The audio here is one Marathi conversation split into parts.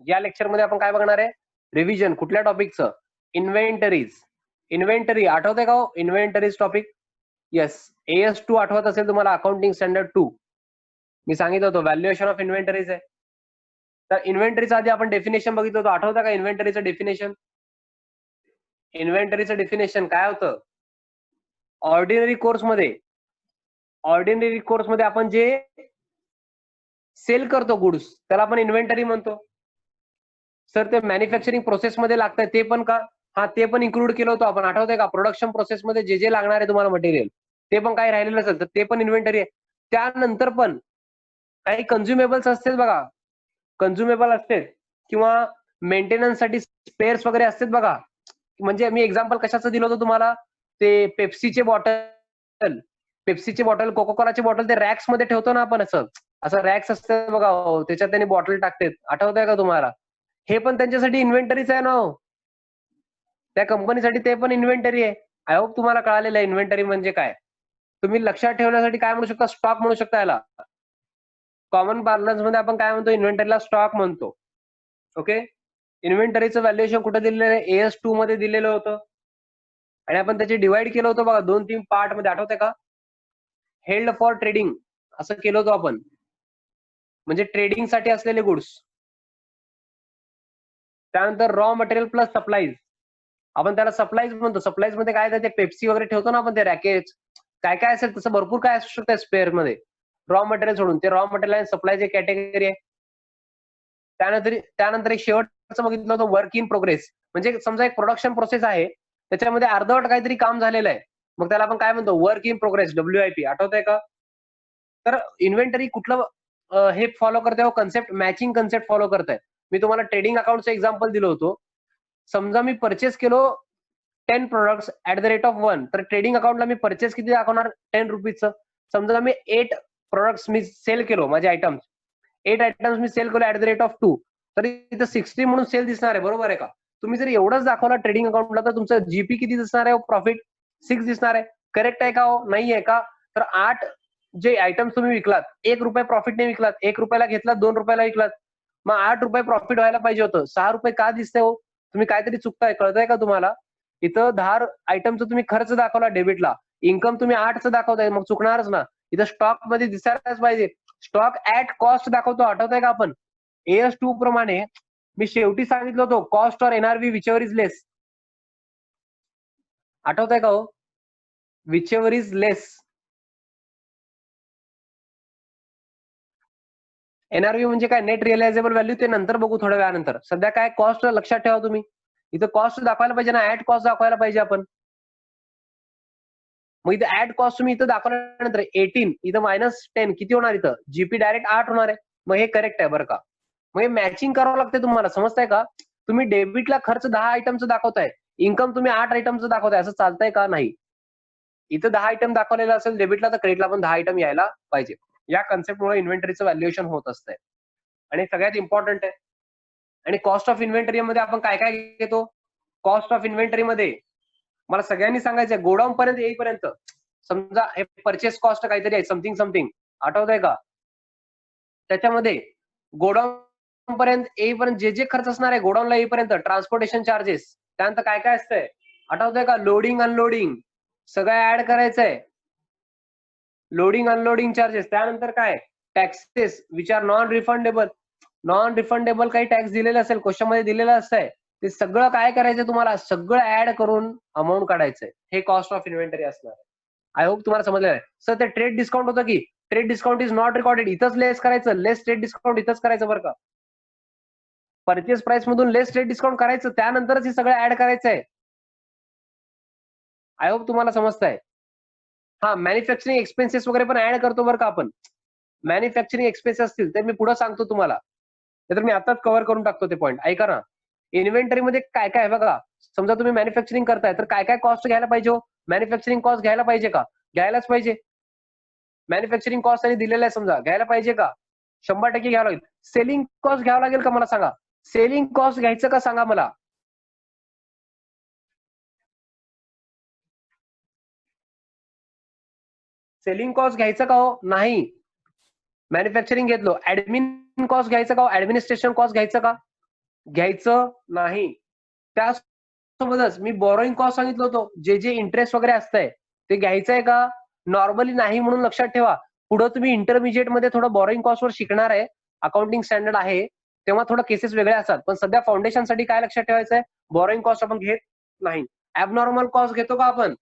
या लेक्चरमध्ये आपण काय बघणार आहे? रिव्हिजन. कुठल्या टॉपिकचं? इन्व्हेंटरीज. इन्व्हेंटरी आठवतंय का हो? Inventories topic. येस, AS2 आठवत असेल तुम्हाला, अकाउंटिंग स्टँडर्ड 2. मी सांगितलं होतं व्हॅल्युएशन ऑफ इन्व्हेंटरीज आहे. तर इन्व्हेंटरीचा आधी आपण डेफिनेशन बघितलं होतं, आठवतं का इन्व्हेंटरीचं डेफिनेशन? इन्व्हेंटरीचं डेफिनेशन काय होतं? ऑर्डिनरी कोर्समध्ये आपण जे सेल करतो गुड्स त्याला आपण इन्व्हेंटरी म्हणतो. सर ते मॅन्युफॅक्चरिंग प्रोसेसमध्ये लागतंय ते पण का? हा, ते पण इन्क्लूड केलं होतं आपण, आठवतंय का? प्रोडक्शन प्रोसेसमध्ये जे जे लागणार आहे तुम्हाला मटेरियल ते पण काही राहिलेलं असेल तर ते पण इन्व्हेंटरी आहे. त्यानंतर पण काही कन्झ्युमेबल्स असतील बघा, कन्झ्युमेबल असते किंवा मेंटेनन्ससाठी स्पेअर्स वगैरे असतात बघा. म्हणजे मी एक्झाम्पल कशाचं दिलं होतं तुम्हाला? ते पेप्सीचे बॉटल, कोका कोलाचे बॉटल ते रॅक्स मध्ये ठेवतो ना आपण, असं रॅक्स असतं बघा, त्याच्यात त्यांनी बॉटल टाकतात, आठवतंय का तुम्हाला? हे पण त्यांच्यासाठी इन्व्हेंटरीच आहे ना हो. त्या कंपनीसाठी ते पण इन्व्हेंटरी आहे. आय होप तुम्हाला कळालेलं आहे इन्व्हेंटरी म्हणजे काय. तुम्ही लक्षात ठेवण्यासाठी काय म्हणू शकता? स्टॉक म्हणू शकता याला. कॉमन पार्लन्स मध्ये आपण काय म्हणतो? इन्व्हेंटरीला स्टॉक म्हणतो. ओके. इन्व्हेंटरीचं व्हॅल्युएशन कुठे दिलेलं आहे? AS2 मध्ये दिलेलं होतं आणि आपण त्याचे डिवाइड केलं होतं बघा 2-3 पार्ट मध्ये, आठवतंय का? हेल्ड फॉर ट्रेडिंग असं केलं होतं आपण, म्हणजे ट्रेडिंग साठी असलेले गुड्स. त्यानंतर रॉ मटेरियल प्लस सप्लाईज, आपण त्याला सप्लाईज म्हणतो. सप्लाईज मध्ये काय ते पेप्सी वगैरे ठेवतो ना आपण, ते रॅकेट काय काय असेल तसं भरपूर काय असू शकतं स्पेअर मध्ये, रॉ मटेरियल सोडून. ते रॉ मटेरियल आणि सप्लायची कॅटेगरी आहे. त्यानंतर एक शेवटचं बघितलं होतं वर्क इन प्रोग्रेस, म्हणजे समजा एक प्रोडक्शन प्रोसेस आहे त्याच्यामध्ये अर्धवट काहीतरी काम झालेलं आहे, मग त्याला आपण काय म्हणतो? Work in progress, WIP. आठवतंय का? तर इन्व्हेंटरी कुठलं हे फॉलो करते हो? कन्सेप्ट, मॅचिंग कन्सेप्ट फॉलो करताय. मी तुम्हाला ट्रेडिंग अकाउंटचं एक्झाम्पल दिलं होतं. समजा मी परचेस केलो 10 products at the rate of 1, तर ट्रेडिंग अकाउंटला मी परचेस किती दाखवणार? 10 रुपीजचं. समजा मी 8 प्रोडक्ट्स मी सेल केलो, माझे आयटम्स 8 आयटम्स मी सेल केलो ऍट द रेट ऑफ 2, तर इथं 60 म्हणून सेल दिसणार आहे, बरोबर आहे का? तुम्ही जर एवढंच दाखवला ट्रेडिंग अकाउंटला तर तुमचं जीपी किती दिसणार आहे? प्रॉफिट 6 दिसणार आहे. करेक्ट आहे का हो? नाही आहे का? तर 8 जे आयटम्स तुम्ही विकलात, 1 रुपये प्रॉफिटने विकलात, 1 रुपयाला घेतलात, 2 रुपयाला विकलात, मग 8 रुपये प्रॉफिट व्हायला पाहिजे होतं. 6 रुपये का दिसतंय हो? तुम्ही काहीतरी चुकताय, कळतंय का तुम्हाला? इथं 10 आयटमचा तुम्ही खर्च दाखवला डेबिटला, इन्कम तुम्ही 8चं दाखवताय, मग चुकणारच ना. इथं स्टॉक मध्ये दिसायलाच पाहिजे. स्टॉक ऍट कॉस्ट दाखवतो, आठवतंय का आपण? AS2 प्रमाणे मी शेवटी सांगितलं होतं cost or NRV whichever is less. आठवतंय का हो? Whichever is less. NRV म्हणजे काय? Net realisable value. ते नंतर बघू थोड्या वेळानंतर. सध्या काय कॉस्ट लक्षात ठेवा तुम्ही. इथं कॉस्ट दाखवायला पाहिजे ना, ऍट कॉस्ट दाखवायला पाहिजे आपण. मग इथं ऍट कॉस्ट तुम्ही इथं दाखवल्यानंतर 18, इथं -10 किती होणार? इथं जीपी डायरेक्ट 8 होणार आहे. मग हे करेक्ट आहे बरं का? मग हे मॅचिंग करावं लागते तुम्हाला, समजताय का? तुम्ही डेबिटला खर्च 10 आयटमचं दाखवताय, इन्कम तुम्ही 8 आयटमचं दाखवताय, असं चालतंय का? नाही. इथं 10 आयटम दाखवलेला असेल डेबिटला, तर क्रेडिटला पण 10 आयटम यायला पाहिजे. या कन्सेप्टमुळे इन्व्हेंटरीचं व्हॅल्युएशन होत असतंय आणि सगळ्यात इम्पॉर्टंट आहे. आणि कॉस्ट ऑफ इन्व्हेंटरी मध्ये आपण काय काय घेतो? कॉस्ट ऑफ इन्व्हेंटरी मध्ये मला सगळ्यांनी सांगायचं, गोडाऊन पर्यंत येईपर्यंत, समजा हे परचेस कॉस्ट काहीतरी आहे, समथिंग आठवतंय का? त्याच्यामध्ये गोडाऊन पर्यंत येईपर्यंत जे जे खर्च असणार आहे गोडाऊनला येईपर्यंत, ट्रान्सपोर्टेशन चार्जेस, त्यानंतर काय काय असतंय आठवतंय का? लोडिंग अनलोडिंग सगळं ऍड करायचंय. लोडिंग अनलोडिंग चार्जेस, त्यानंतर काय? Taxes which are non refundable काही टॅक्स दिलेले असेल, क्वेश्चन मध्ये दिलेलं असतंय, ते सगळं काय करायचं तुम्हाला? सगळं ऍड करून अमाऊंट काढायचंय. हे कॉस्ट ऑफ इन्व्हेंटरी असणार आहे. आय होप तुम्हाला समजलं आहे. सर ते ट्रेड डिस्काउंट होतं की, trade discount is not recorded, इथंच लेस करायचं, लेस ट्रेड डिस्काउंट इथंच करायचं बरं का? परचेस प्राइस मधून लेस ट्रेड डिस्काउंट करायचं, त्यानंतरच हे सगळं ऍड करायचंय. आय होप तुम्हाला समजतंय. हा, मॅन्युफॅक्चरिंग एक्सपेन्सेस वगैरे पण ऍड करतो बरं का आपण. मॅन्युफॅक्चरिंग एक्सपेन्सेस असतील तर मी पुढे सांगतो तुम्हाला, तर मी आताच कव्हर करून टाकतो ते पॉईंट. ऐका ना, इन्व्हेंटरी मध्ये काय काय आहे बघा. समजा तुम्ही मॅन्युफॅक्चरिंग करताय तर काय काय कॉस्ट घ्यायला पाहिजे हो? मॅन्युफॅक्चरिंग कॉस्ट घ्यायला पाहिजे का? घ्यायलाच पाहिजे. मॅन्युफॅक्चरिंग कॉस्ट आणि दिलेला आहे समजा, घ्यायला पाहिजे का? 100% घ्यावं लागेल. सेलिंग कॉस्ट घ्यावं लागेल का? मला सांगा. सेलिंग कॉस्ट घ्यायचं का सांगा मला. सेलिंग कॉस्ट घ्यायचं का हो? नाही. मॅन्युफॅक्चरिंग घेतलो, ऍडमिन कॉस्ट घ्यायचं का? ऍडमिनिस्ट्रेशन कॉस्ट घ्यायचं का? घ्यायचं नाही. त्यासोबतच मी बॉरोईंग कॉस्ट सांगितलं होतं, जे इंटरेस्ट वगैरे असतंय ते घ्यायचंय का? नॉर्मली नाही म्हणून लक्षात ठेवा. पुढे तुम्ही इंटरमिजिएट मध्ये थोडं बॉरोईंग कॉस्टवर शिकणार आहे, अकाउंटिंग स्टँडर्ड आहे, तेव्हा थोडं केसेस वेगळ्या असतात. पण सध्या फाउंडेशनसाठी काय लक्षात ठेवायचंय? बॉरोईंग कॉस्ट आपण घेत नाही. ऍबनॉर्मल कॉस्ट घेतो का आपण?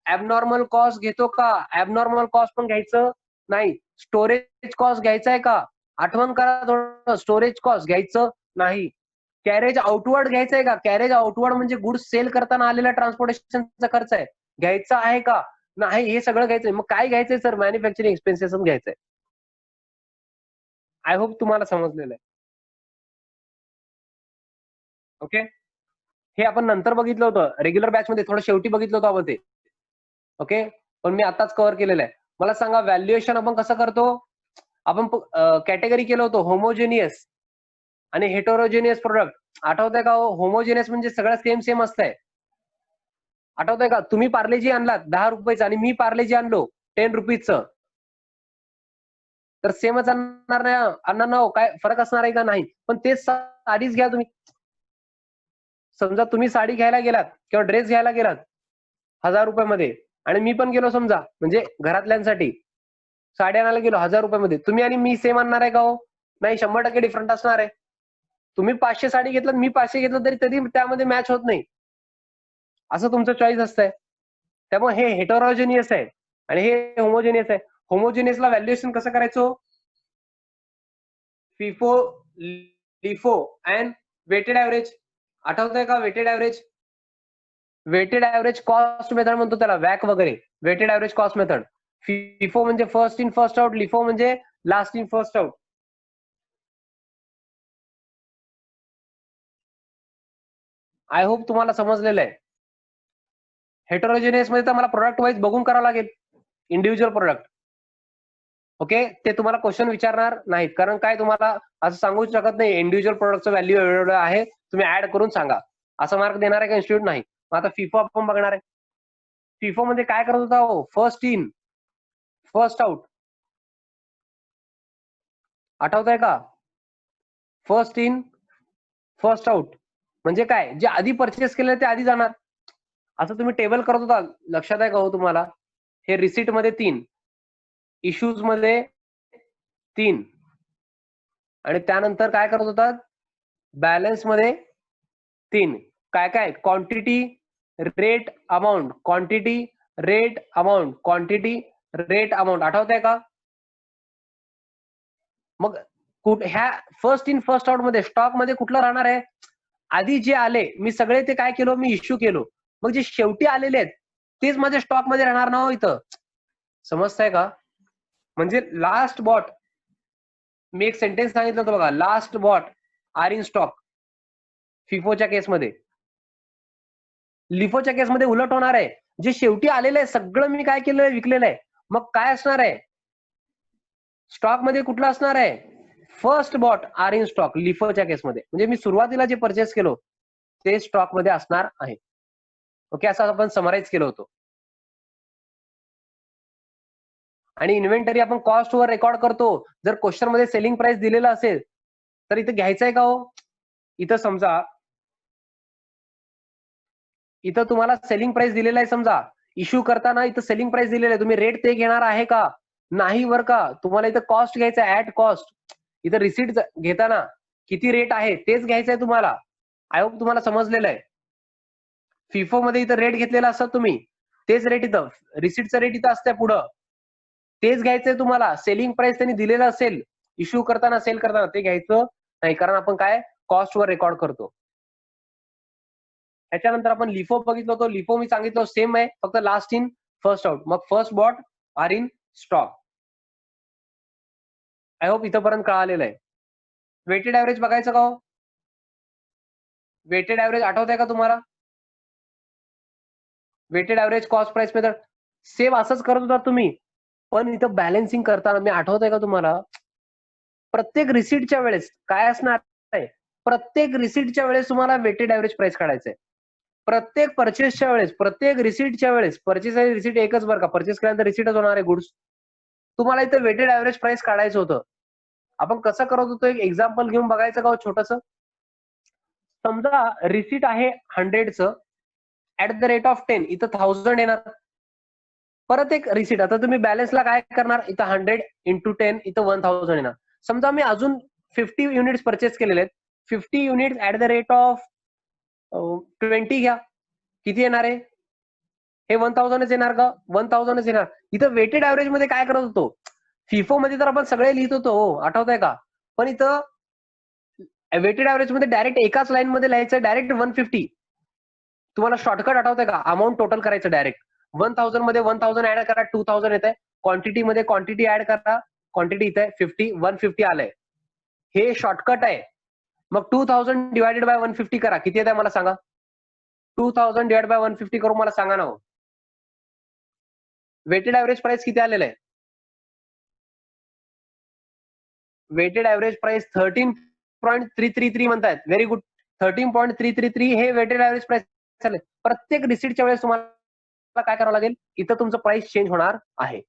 ऍबनॉर्मल कॉस्ट घेतो का? ऍबनॉर्मल कॉस्ट पण घ्यायचं नाही. स्टोरेज कॉस्ट घ्यायचंय का? आठवण करा थोडं, स्टोरेज कॉस्ट घ्यायचं नाही. कॅरेज आउटवर्ड घ्यायचंय का? कॅरेज आउटवर्ड म्हणजे गुड्स सेल करताना आलेला ट्रान्सपोर्टेशनचा खर्च आहे, घ्यायचा आहे का? नाही. हे सगळं घ्यायचंय. मग काय घ्यायचंय सर? मॅन्युफॅक्चरिंग एक्सपेन्सेस घ्यायचंय. आय होप तुम्हाला समजलेलं आहे. ओके, हे आपण नंतर बघितलं होतं रेग्युलर बॅच मध्ये, थोडं शेवटी बघितलं होतं आपण ते. ओके, पण मी आताच कव्हर केलेलं आहे. मला सांगा व्हॅल्युएशन आपण कसं करतो? आपण कॅटेगरी केलं होतं होमोजेनियस आणि हेटरोजेनियस प्रोडक्ट. आठवतंय का हो? होमोजेनियस म्हणजे सगळं सेम सेम असतंय. आठवतंय का? तुम्ही पार्लेजी आणलात 10 रुपयाचं आणि मी पार्लेजी आणलो 10 रुपीजचं, तर सेमच आणणार नाही, आणणार ना हो? काय फरक असणार आहे का? नाही. पण तेच साडीच घ्या तुम्ही. समजा तुम्ही साडी घ्यायला गेलात किंवा ड्रेस घ्यायला गेलात 1000 रुपयामध्ये, आणि मी पण गेलो समजा, म्हणजे घरातल्यांसाठी साडी आणायला गेलो 1000 रुपयामध्ये, तुम्ही आणि मी सेम आणणार आहे का हो? नाही, 100% डिफरंट असणार आहे. तुम्ही 500 साडी घेतलं, मी 500 घेतलं तरी तरी त्यामध्ये मॅच होत नाही. असं तुमचं चॉईस असतंय. त्यामुळे हे हेटरोजेनियस आहे आणि हे होमोजेनियस आहे. होमोजेनियसला व्हॅल्युएशन कसं करायचो? FIFO, LIFO and weighted average. आठवतंय का? Weighted average, weighted average cost method म्हणतो त्याला, वॅक वगैरे. Weighted average cost method. FIFO म्हणजे first in first out, LIFO म्हणजे last in first out. I hope तुम्हाला समजलेलं आहे. हेटरोजेनियस मध्ये तर मला प्रोडक्ट वाईज बघून करावं लागेल, इंडिव्हिज्युअल प्रोडक्ट. ओके, ते तुम्हाला क्वेश्चन विचारणार नाहीत, कारण काय तुम्हाला असं सांगू शकत नाही इंडिव्हिज्युअल प्रोडक्टचं व्हॅल्यू एवढं आहे, तुम्ही ऍड करून सांगा, असं मार्क देणार आहे का इन्स्टिट्यूट? नाही. मग आता फिफो आपण बघणार आहे. फिफो मध्ये काय करत होता हो? First in first out. आठवतंय का? फर्स्ट इन फर्स्ट आउट म्हणजे काय? जे आधी परचेस केलं ते आधी जाणार, असं तुम्ही टेबल करत होता. लक्षात आहे का हो तुम्हाला? हे रिसिट मध्ये 3, इश्यूज मध्ये 3, आणि त्यानंतर काय करत होतात? बॅलन्स मध्ये 3. काय काय? Quantity, rate, amount, quantity, rate, amount, quantity, rate, amount. आठवतंय का? मग ह्या फर्स्ट इन फर्स्ट आउट मध्ये स्टॉक मध्ये कुठलं राहणार आहे? आधी जे आले मी सगळे ते काय केलो? मी इश्यू केलो. मग जे शेवटी आलेले आहेत तेच माझ्या स्टॉक मध्ये राहणार ना हो इथं. समजताय का? म्हणजे लास्ट बॉट, मी एक सेंटेन्स सांगितलं होतं बघा, last bought are in stock. फिफोच्या केसमध्ये. लिफोच्या केसमध्ये उलट होणार आहे. जे शेवटी आलेलं आहे सगळं मी काय केलेलं आहे? विकलेलं आहे. मग काय असणार आहे? स्टॉक मध्ये कुठलं असणार आहे? First bought are in stock, लिफोच्या केसमध्ये. म्हणजे मी सुरुवातीला जे परचेस केलो ते स्टॉक मध्ये असणार आहे. ओके, असं आपण समराईज केलं होतं. आणि इन्व्हेंटरी आपण कॉस्ट वर रेकॉर्ड करतो. जर क्वेश्चन मध्ये सेलिंग प्राइस दिलेलं असेल तर इथं घ्यायचंय का हो? इथं समजा इथं तुम्हाला सेलिंग प्राइस दिलेला आहे, समजा इश्यू करताना इथं सेलिंग प्राइस दिलेलं आहे, तुम्ही रेट ते घेणार आहे का? नाही बरं का. तुम्हाला इथं कॉस्ट घ्यायचं ऍट कॉस्ट. इथं रिसिट घेताना किती रेट आहे तेच घ्यायचंय तुम्हाला. आय होप तुम्हाला समजलेलं आहे. फिफो मध्ये इथं रेट घेतलेला असतात तुम्ही, तेच रेट इथं रिसिटचं रेट इथं असतंय पुढं, तेच घ्यायचंय तुम्हाला. सेलिंग प्राइस त्यांनी दिलेलं असेल इश्यू करताना, सेल करताना, ते घ्यायचं नाही, कारण आपण काय कॉस्ट वर रेकॉर्ड करतो. त्याच्यानंतर आपण लिफो बघितलं होतं. लिफो मी सांगितलं सेम आहे, फक्त लास्ट इन फर्स्ट आउट. मग first bought are in stock. I hope इथंपर्यंत कळालेलं आहे. वेटेड ऍव्हरेज बघायचं का हो? वेटेड ऍव्हरेज आठवत आहे का तुम्हाला? Weighted average cost price method same असंच करत होता तुम्ही, पण इथं बॅलन्सिंग करताना मी आठवत आहे का तुम्हाला? प्रत्येक रिसिटच्या वेळेस काय असणार आहे? प्रत्येक रिसिटच्या वेळेस तुम्हाला वेटेड ऍव्हरेज प्राइस काढायचंय. प्रत्येक परचेसच्या वेळेस, प्रत्येक रिसिटच्या वेळेस. परचेस आणि रिसिट एकच बरं का, परचेस केल्यानंतर रिसिटच होणार आहे गुड्स. तुम्हाला इथं वेटेड ऍव्हरेज प्राइस काढायचं होतं. आपण कसं करत होतो? एक एक्झाम्पल घेऊन बघायचं का हो छोटंसं? समजा रिसीट आहे 100चं, ऍट द रेट ऑफ 10, इथं 1000 येणार. परत एक रिसीट, आता तुम्ही बॅलन्सला काय करणार, इथं 100 इंटू 10, इथं 1000 येणार. समजा मी अजून 50 युनिट्स परचेस केलेले आहेत, 50 units at the rate of 20 घ्या, किती येणार आहे, हे 1000च येणार का, 1000च येणार. इथं वेटेड ऍव्हरेज मध्ये काय करत होतो, फिफो मध्ये तर आपण सगळे लिहित होतो, हो आठवत आहे का, पण इथं वेटेड ऍव्हरेज मध्ये डायरेक्ट एकाच लाईन मध्ये लिहायचं, डायरेक्ट 150. तुम्हाला शॉर्टकट आठवतंय का, अमाऊंट टोटल करायचं डायरेक्ट 1000 मध्ये 1000 ऍड करा, 2000 येत आहे. क्वांटिटी मध्ये क्वांटिटी ऍड करा, क्वांटिटी इथे 50, 150 आलंय, हे शॉर्टकट आहे. मग 2000 डिवायडेड बाय 150 करा, किती येत आहे मला सांगा, 2000 डिवाइड बाय 150 करून मला सांगा ना हो. वेटेड ऍव्हरेज प्राइस किती आलेलं आहे, वेटेड ऍव्हरेज प्राइस 13.333 म्हणतायत. व्हेरी गुड, 13.333 हे वेटेड ऍव्हरेज प्राइस झाले. प्रत्येक रिसीटच्या वेळेस तुम्हाला काय करावं लागेल, इथं तुमचं प्राइस चेंज होणार आहे.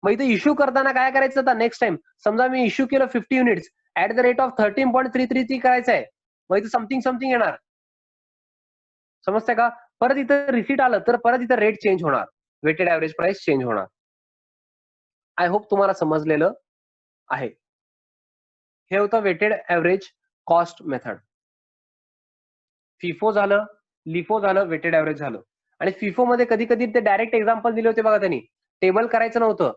मग इथं इश्यू करताना काय करायचं, आता नेक्स्ट टाइम समजा मी इश्यू केलं 50 units at the rate of 13.333 करायचं आहे, मग इथं समथिंग येणार, समजतंय का. परत इथं रिसीट आलं तर परत इथं रेट चेंज होणार, वेटेड ऍव्हरेज प्राइस चेंज होणार. आय होप तुम्हाला समजलेलं आहे. हे होतं weighted average cost method. FIFO झालं, लिफो झालं, वेटेड ऍव्हरेज झालं. आणि फिफो मध्ये कधी कधी ते डायरेक्ट एक्झाम्पल दिले होते बघा, त्यांनी टेबल करायचं नव्हतं,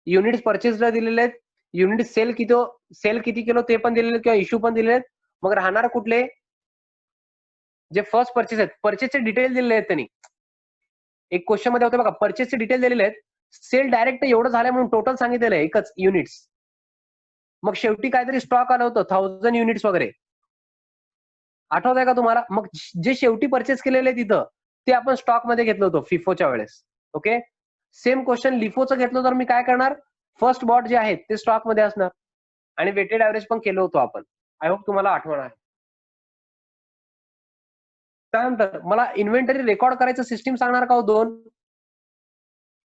युनिट्स परचेसला दिलेले आहेत, युनिट सेल किती किलो ते पण दिलेले किंवा इश्यू पण दिलेले आहेत. मग राहणार कुठले, जे फर्स्ट परचेस आहेत, परचेसचे डिटेल दिलेले आहेत त्यांनी. एक क्वेश्चन मध्ये होते बघा, परचेसचे डिटेल दिलेले आहेत, सेल डायरेक्ट एवढं झालं म्हणून टोटल सांगितलेलं आहे एकच युनिट्स. मग शेवटी काहीतरी स्टॉक आलं होतं 1000 युनिट्स वगैरे, आठवत आहे का तुम्हाला. मग जे शेवटी परचेस केलेले तिथं ते आपण स्टॉक मध्ये घेतलं होतं फिफोच्या वेळेस. ओके, सेम क्वेश्चन लिफोचं घेतलं तर मी काय करणार, फर्स्ट बॉट जे आहेत ते स्टॉक मध्ये असणार, आणि वेटेड ऍव्हरेज पण केलं होतं आपण. आय होप तुम्हाला आठवण आहे. त्यानंतर मला इन्व्हेंटरी रेकॉर्ड करायचं सिस्टीम सांगणार का हो, दोन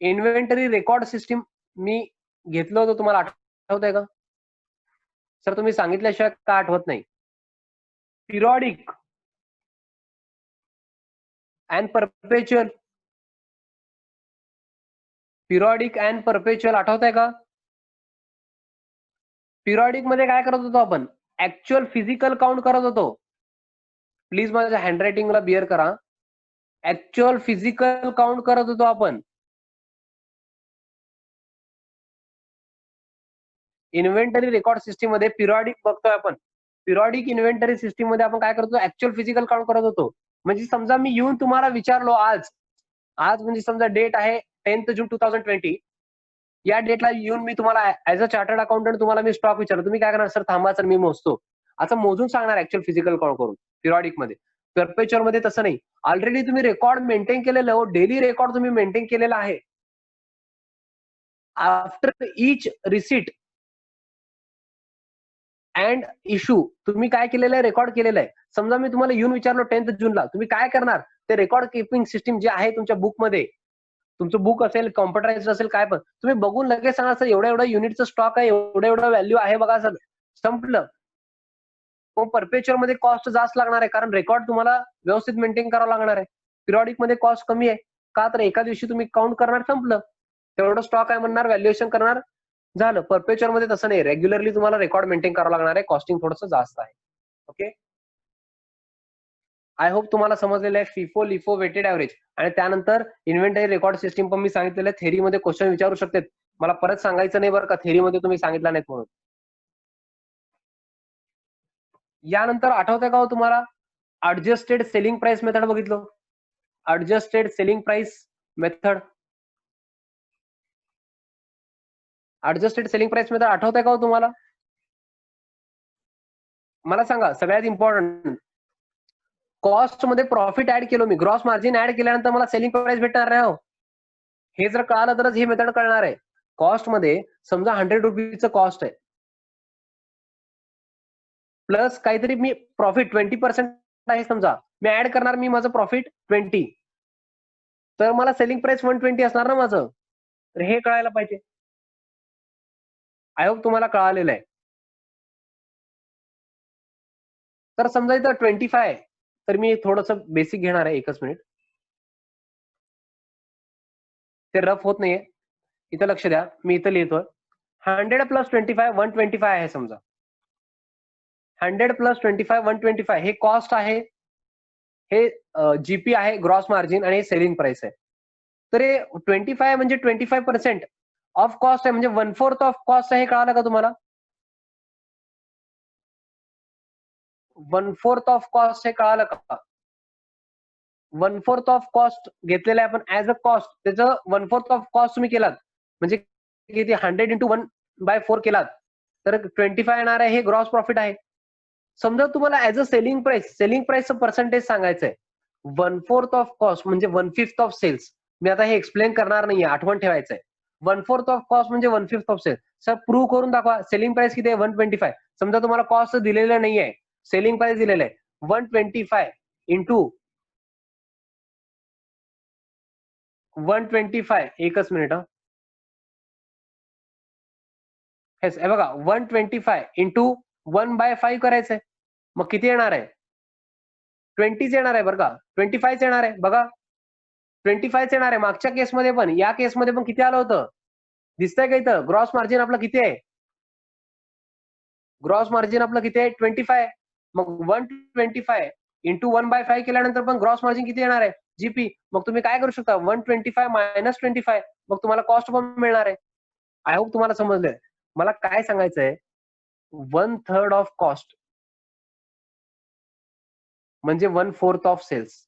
इन्व्हेंटरी रेकॉर्ड सिस्टीम मी घेतलं होतं, तुम्हाला आठवत आहे का सर, तुम्ही सांगितल्याशिवाय का आठवत नाही. पिरियॉडिक अँड परपेच्युअल, पिरियॉडिक अँड परपेच्युअल आठवत आहे का. पिरियॉडिक मध्ये काय करत होतो आपण, ऍक्च्युअल फिजिकल काउंट करत होतो. प्लीज माझ्या हँडरायटिंगला बिअर करा, ऍक्च्युअल फिजिकल काउंट करत होतो आपण. इन्व्हेंटरी रेकॉर्ड सिस्टीम मध्ये पिरियॉडिक बघतोय आपण, पिरियॉडिक इन्व्हेंटरी सिस्टीम मध्ये आपण काय करतो, ऍक्च्युअल फिजिकल काउंट करत होतो. म्हणजे समजा मी येऊन तुम्हाला विचारलो आज म्हणजे समजा डेट आहे 10 जून 2020, या डेटला येऊन मी तुम्हाला ऍज अ चार्टर्ड अकाउंटंट तुम्हाला मी स्टॉक विचारतो, तुम्ही काय करणार, सर थांबा सर मी मोजतो, असं मोजून सांगणार ऍक्च्युअल फिजिकल काउंट करून. पिरियॉडिक मध्ये, परपेच्युअल मध्ये तसं नाही, ऑलरेडी तुम्ही रेकॉर्ड मेंटेन केलेलं हो, डेली रेकॉर्ड तुम्ही मेंटेन केलेला आहे. After each receipt and issue तुम्ही काय केलेलं आहे, रेकॉर्ड केलेलं आहे. समजा मी तुम्हाला येऊन विचारलो 10 जूनला, तुम्ही काय करणार, ते रेकॉर्ड कीपिंग सिस्टीम जे आहे तुमच्या बुकमध्ये, तुमचं बुक असेल, कॉम्प्युटराइज असेल, काय पण तुम्ही बघून लगेच सांगा, सर एवढ्या एवढ्या युनिटचं स्टॉक आहे, एवढं व्हॅल्यू आहे बघा सर, संपलं. मग परपेच्युअल मध्ये कॉस्ट जास्त लागणार आहे, कारण रेकॉर्ड तुम्हाला व्यवस्थित मेंटेन करावं लागणार आहे. पिरियॉडिक मध्ये कॉस्ट कमी आहे, का तर एका दिवशी तुम्ही काउंट करणार, संपलं, तेवढं स्टॉक आहे म्हणणार, व्हॅल्युएशन करणार, झालं. परपेच्युअल मध्ये तसं नाही, रेग्युलरली तुम्हाला रेकॉर्ड मेंटेन करावं लागणार आहे, कॉस्टिंग थोडंसं जास्त आहे. ओके, आय होप तुम्हाला समजलेलं आहे फिफो, लिफो, वेटेड ऍव्हरेज. आणि त्यानंतर इन्व्हेंटरी रेकॉर्ड सिस्टीम पण मी सांगितलेलं आहे. थेरीमध्ये क्वेश्चन विचारू शकतात, मला परत सांगायचं नाही बरं का, थेरीमध्ये तुम्ही सांगितलं नाहीत म्हणून. यानंतर आठवतंय का हो तुम्हाला, अडजस्टेड सेलिंग प्राइस मेथड बघितलं, adjusted selling price method, adjusted selling price method आठवतंय का हो तुम्हाला. मला सांगा, सगळ्यात इम्पॉर्टंट, कॉस्ट मध्ये प्रॉफिट ऍड केलो मी, ग्रॉस मार्जिन ऍड केल्यानंतर मला सेलिंग प्राइस भेटणार नाही हो. हे जर कळालं तरच ही मेथड कळणार आहे. कॉस्ट मध्ये समजा 100 रुपीचं कॉस्ट आहे, प्लस काहीतरी मी प्रॉफिट 20% आहे, समजा मी ऍड करणार, मी माझं प्रॉफिट 20, तर मला सेलिंग प्राइस 120 असणार ना माझं, तर हे कळायला पाहिजे. आय होप तुम्हाला कळालेलं आहे. तर समजा इथं 25 आहे, तर मी थोडंसं बेसिक घेणार आहे, एकच मिनिट. ते रफ होत नाहीये, इथं लक्ष द्या. मी इथं लिहितोय 100 + 25 125 आहे समजा. 100 + 25 125 हे कॉस्ट आहे, हे जीपी आहे, ग्रॉस मार्जिन, आणि हे सेलिंग प्राइस आहे. तर हे 25 म्हणजे 25% ऑफ कॉस्ट आहे, म्हणजे 1/4 ऑफ कॉस्ट आहे. हे कळालं का तुम्हाला? 1/4 ऑफ कॉस्ट हे कळालं का? 1/4 ऑफ कॉस्ट घेतलेलं आहे आपण ऍज अ कॉस्ट. त्याचं 1/4 ऑफ कॉस्ट तुम्ही केलात म्हणजे किती, 100 × 1/4 केलात तर 25 येणार आहे. हे ग्रॉस प्रॉफिट आहे. समजा तुम्हाला ऍज अ सेलिंग प्राइसचं पर्सेंटेज सांगायचंय. 1/4 ऑफ कॉस्ट म्हणजे 1/5 ऑफ सेल्स. मी आता हे एक्सप्लेन करणार नाहीये, आठवण ठेवायचंय. 1/4 ऑफ कॉस्ट म्हणजे 1/5 ऑफ सेल्स. सर प्रूव्ह करून दाखवा. सेलिंग प्राइस किती आहे? 125. समजा तुम्हाला कॉस्ट दिलेलं नाहीये, सेलिंग प्राइस दिलेलं आहे 125 इंटू 125. एकच मिनिट. हेच हे बघा, 125 इंटू 1/5 करायचंय. मग किती येणार आहे? 20 येणार आहे बरं का. 25 येणार आहे बघा. 25 येणार आहे. मागच्या केसमध्ये पण, या केसमध्ये पण किती आलं होतं? दिसतंय का इथं? ग्रॉस मार्जिन आपलं किती आहे? ग्रॉस मार्जिन आपलं किती आहे? 25. मग 125 इंटू 1/5 केल्यानंतर पण ग्रॉस मार्जिन किती येणार आहे? जीपी. मग तुम्ही काय करू शकता? 125 मायनस 25. मग तुम्हाला कॉस्ट पण मिळणार आहे. आय होप तुम्हाला समजलंय. मला काय सांगायचंय, 1/3 ऑफ कॉस्ट म्हणजे 1/4 ऑफ सेल्स.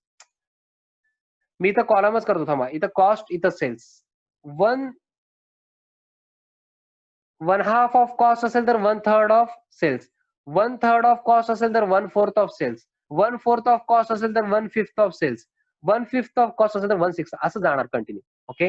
मी इथं कॉलमच करतो, थांबा. इथं कॉस्ट, इथं सेल्स. 1/2 ऑफ कॉस्ट असेल तर 1/3 ऑफ सेल्स. 1/3 ऑफ कॉस्ट असेल तर 1/4 ऑफ सेल्स. 1/4 ऑफ कॉस्ट असेल तर 1/5 ऑफ सेल्स. 1/5 ऑफ कॉस्ट असेल तर 1/6. असं जाणार कंटिन्यू. ओके,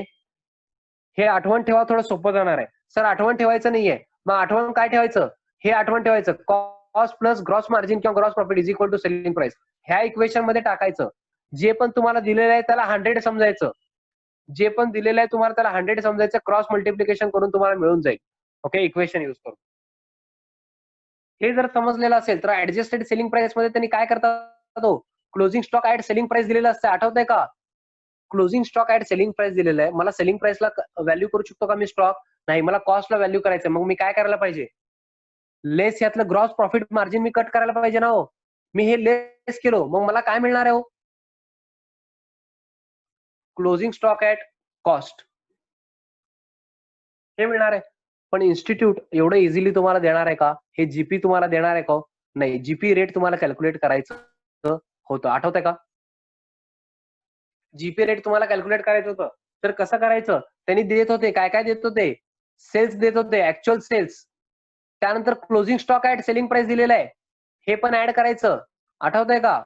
हे आठवण ठेवा, थोडं सोपं जाणार आहे. सर आठवण ठेवायचं नाहीये, मग आठवण काय ठेवायचं? हे आठवण ठेवायचं, कॉस्ट प्लस ग्रॉस मार्जिन किंवा gross profit is equal to selling price. ह्या इक्वेशन मध्ये टाकायचं. जे पण तुम्हाला दिलेलं आहे त्याला 100 समजायचं. जे पण दिलेलं आहे तुम्हाला त्याला 100 समजायचं. क्रॉस मल्टिप्लिकेशन करून तुम्हाला मिळून जाईल. ओके, इक्वेशन युज करून. हे जर समजलेलं असेल तर ऍडजस्टेड सेलिंग प्राइस मध्ये त्यांनी काय करतात, closing stock at selling price दिलेलं असतं. आठवतंय का? Closing stock at selling price दिलेलं आहे. मला सेलिंग प्राइसला व्हॅल्यू करू शकतो का मी स्टॉक? नाही, मला कॉस्टला व्हॅल्यू करायचं. मग मी काय करायला पाहिजे? लेस यातलं ग्रॉस प्रॉफिट मार्जिन मी कट करायला पाहिजे ना हो. मी हे लेस केलो, मग मला काय मिळणार आहे हो? क्लोजिंग स्टॉक ऍट कॉस्ट हे मिळणार आहे. पण इन्स्टिट्यूट एवढं इझिली तुम्हाला देणार आहे का? हे जीपी तुम्हाला देणार आहे का? नाही, जीपी रेट तुम्हाला कॅल्क्युलेट करायचं होतं. आठवतंय का? जीपी रेट तुम्हाला कॅल्क्युलेट करायचं होतं. तर कसं करायचं? त्यांनी देत होते, काय काय देत होते? सेल्स देत होते, ऍक्च्युअल सेल्स. त्यानंतर closing stock at selling price दिलेलं आहे, हे पण ऍड करायचं. आठवतंय का?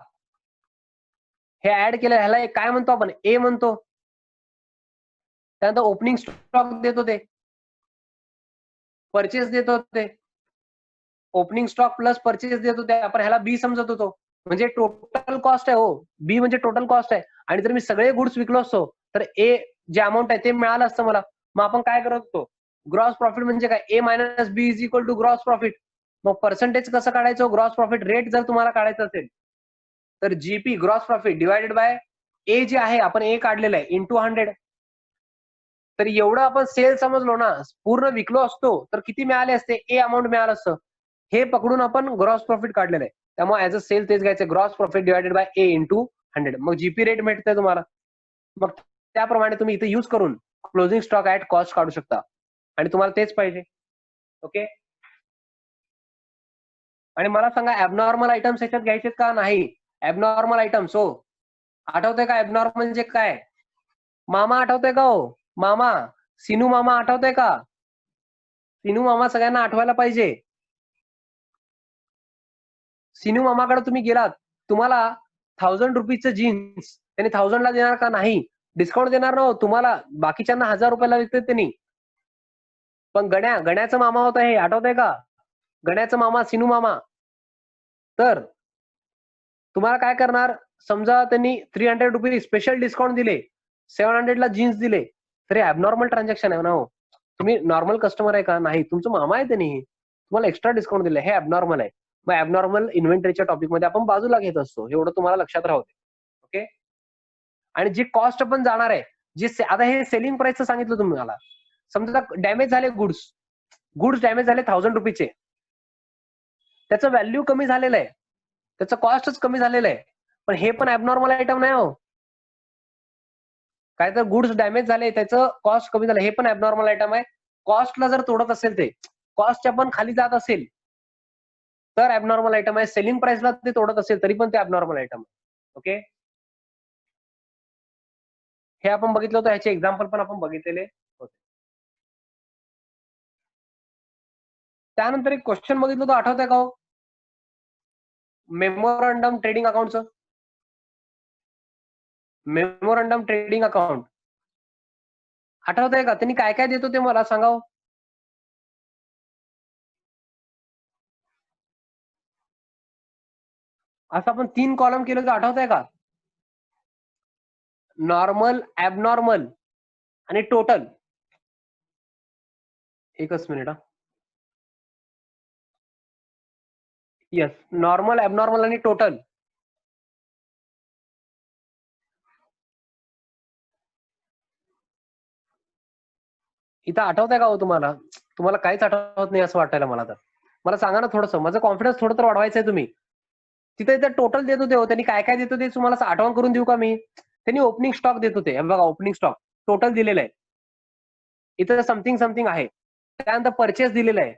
हे ऍड केलं, ह्याला काय म्हणतो आपण? ए म्हणतो. त्यानंतर ओपनिंग स्टॉक देत होते, परचेस देत होते. ओपनिंग स्टॉक प्लस परचेस देत होते. आपण ह्याला बी समजत होतो. म्हणजे टोटल कॉस्ट आहे हो. बी म्हणजे टोटल कॉस्ट आहे. आणि जर मी सगळे गुड्स विकलो असतो तर ए जे अमाऊंट आहे ते मिळालं असतं मला. मग आपण काय करत होतो? ग्रॉस प्रॉफिट म्हणजे काय? A minus B is equal to gross profit. मग पर्सेंटेज कसं काढायचं? ग्रॉस प्रॉफिट रेट जर तुम्हाला काढायचं असेल तर GP gross profit divided by A जे आहे, आपण ए काढलेलं आहे, इंटू 100. तर एवढं आपण सेल समजलो ना, पूर्ण विकलो असतो तर किती मिळाले असते? ए अमाऊंट मिळालं असतं. हे पकडून आपण ग्रॉस प्रॉफिट काढलेलं आहे. त्यामुळे ऍज अ सेल तेच घ्यायचं, gross profit divided by A into 100. मग जीपी रेट भेटतंय तुम्हाला. मग त्याप्रमाणे तुम्ही इथे युज करून क्लोजिंग स्टॉक ऍट कॉस्ट काढू शकता. आणि तुम्हाला तेच पाहिजे. ओके, आणि मला सांगा, ऍबनॉर्मल आयटम्स ह्याच्यात घ्यायचे का नाही? ऍबनॉर्मल आयटम्स हो. आठवतंय का ऍबनॉर्मल म्हणजे काय? मामा आठवतंय का हो? मामा, सिनू मामा आठवतंय का? सिनू मामा सगळ्यांना आठवायला पाहिजे. सिनू मामाकडे तुम्ही गेलात, तुम्हाला 1000 रुपीजचं जीन्स त्यांनी 1000 ला देणार का? नाही, डिस्काउंट देणार ना हो तुम्हाला. बाकीच्यांना 1000 रुपयाला विकते त्यांनी. पण गण्याचं मामा होता हे, आठवतंय का? गण्याचं मामा सिनू मामा. तर तुम्हाला काय करणार? समजा त्यांनी 300 रुपये स्पेशल डिस्काउंट दिले, 700 ला जीन्स दिले, तर हे ऍबनॉर्मल ट्रान्झॅक्शन आहे ना हो. तुम्ही नॉर्मल कस्टमर आहे का? नाही, तुमचं मामा आहे त्यांनी तुम्हाला एक्स्ट्रा डिस्काउंट दिले, हे ऍबनॉर्मल आहे. मग ऍबनॉर्मल इन्व्हेंटरीच्या टॉपिक मध्ये आपण बाजूला घेत असतो, एवढं तुम्हाला लक्षात राहू दे. ओके. आणि जी कॉस्ट पण जाणार आहे, जे आता हे सेलिंग प्राइसचं सांगितलं तुम्हाला. समजा डॅमेज झाले गुड्स डॅमेज झाले 1000 रुपीचे, त्याचं व्हॅल्यू कमी झालेलं आहे, त्याचं कॉस्टच कमी झालेलं आहे, पण हे पण ऍबनॉर्मल आयटम नाही हो. काय तर गुड्स डॅमेज झाले, त्याचं कॉस्ट कमी झालं, हे पण ऍबनॉर्मल आयटम आहे. कॉस्टला जर तोडत असेल, ते कॉस्टच्या पण खाली जात असेल तर ऍबनॉर्मल आयटम आहे. सेलिंग प्राइसला ते तोडत असेल तरी पण ते ऍबनॉर्मल आयटम आहे. ओके. हे आपण बघितलं होतं, ह्याचे एक्झाम्पल पण आपण बघितलेले होते. त्यानंतर एक क्वेश्चन बघितलं होतं, आठवतंय का हो? मेमोरंडम ट्रेडिंग अकाउंटचं. मेमोरंडम ट्रेडिंग अकाउंट आठवतंय का? त्यांनी काय काय देत होते मला सांगा हो. असं आपण 3 कॉलम केलं तर आठवतंय का? नॉर्मल, ऍबनॉर्मल आणि टोटल. एकच मिनिट. येस, नॉर्मल, ऍबनॉर्मल आणि टोटल. इथं आठवतंय का हो तुम्हाला? तुम्हाला काहीच आठवत नाही असं वाटायला मला तर. मला सांगा ना थोडंसं, माझं कॉन्फिडन्स थोडं तर वाढवायचंय तुम्ही. तिथे टोटल देत होते हो, त्यांनी काय काय देत होते तुम्हाला आठवण करून देऊ का मी? त्यांनी ओपनिंग स्टॉक देत होते. हे बघा, ओपनिंग स्टॉक टोटल दिलेलं आहे. इथं समथिंग समथिंग आहे. त्यानंतर परचेस दिलेलं आहे.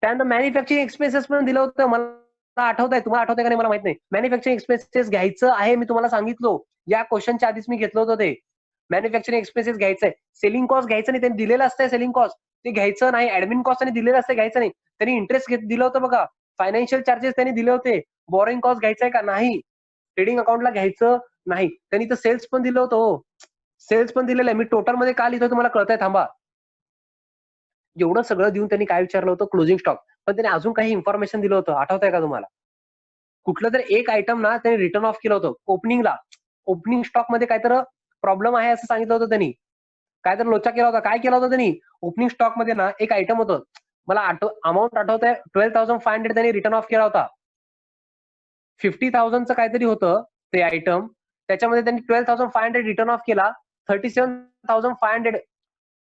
त्यानंतर मॅन्युफॅक्चरिंग एक्सपेन्सेस पण दिलं होतं. मला आठवत आहे, तुम्हाला आठवतंय का नाही मला माहित नाही. मॅन्युफॅक्चरिंग एक्सपेन्सेस घ्यायचं आहे, मी तुम्हाला सांगितलं. या क्वेश्चनच्या आधीच मी घेतलं होतं ते. मॅन्युफॅक्चरिंग एक्सपेन्सेस घ्यायचंय. सेलिंग कॉस्ट घ्यायचं नाही, त्यांनी दिलेलं असतंय सेलिंग कॉस्ट, ते घ्यायचं नाही. ऍडमिन कॉस्ट त्यांनी दिलेलं असतं, घ्यायचं नाही. त्यांनी इंटरेस्ट दिलं होतं बघा. फायनान्शियल चार्जेस त्यांनी दिले होते. बॉरोइंग कॉस्ट घ्यायचंय का नाही, ट्रेडिंग अकाउंटला घ्यायचं नाही. त्यांनी तर सेल्स पण दिलं होतं हो, सेल्स पण दिलेलं आहे. मी टोटल मध्ये का लिहितो तुम्हाला कळतंय, थांबा. एवढं सगळं देऊन त्यांनी काय विचारलं होतं, क्लोजिंग स्टॉक. पण त्यांनी अजून काही इन्फॉर्मेशन दिलं होतं, आठवतंय का तुम्हाला? कुठलं तरी एक आयटम ना त्यांनी रिटर्न ऑफ केलं होतं ओपनिंगला. ओपनिंग स्टॉक मध्ये काहीतरी प्रॉब्लेम आहे असं सांगितलं होतं त्यांनी. काहीतरी लोचा केला होता. काय केलं होतं त्यांनी? ओपनिंग स्टॉक मध्ये ना एक आयटम होतं, मला अमाऊंट आठवतंय, 12,500 त्यांनी रिटर्न ऑफ केला होता. 50,000चं काहीतरी होतं ते आयटम, त्याच्यामध्ये त्यांनी 12,500 रिटर्न ऑफ केला. 37,500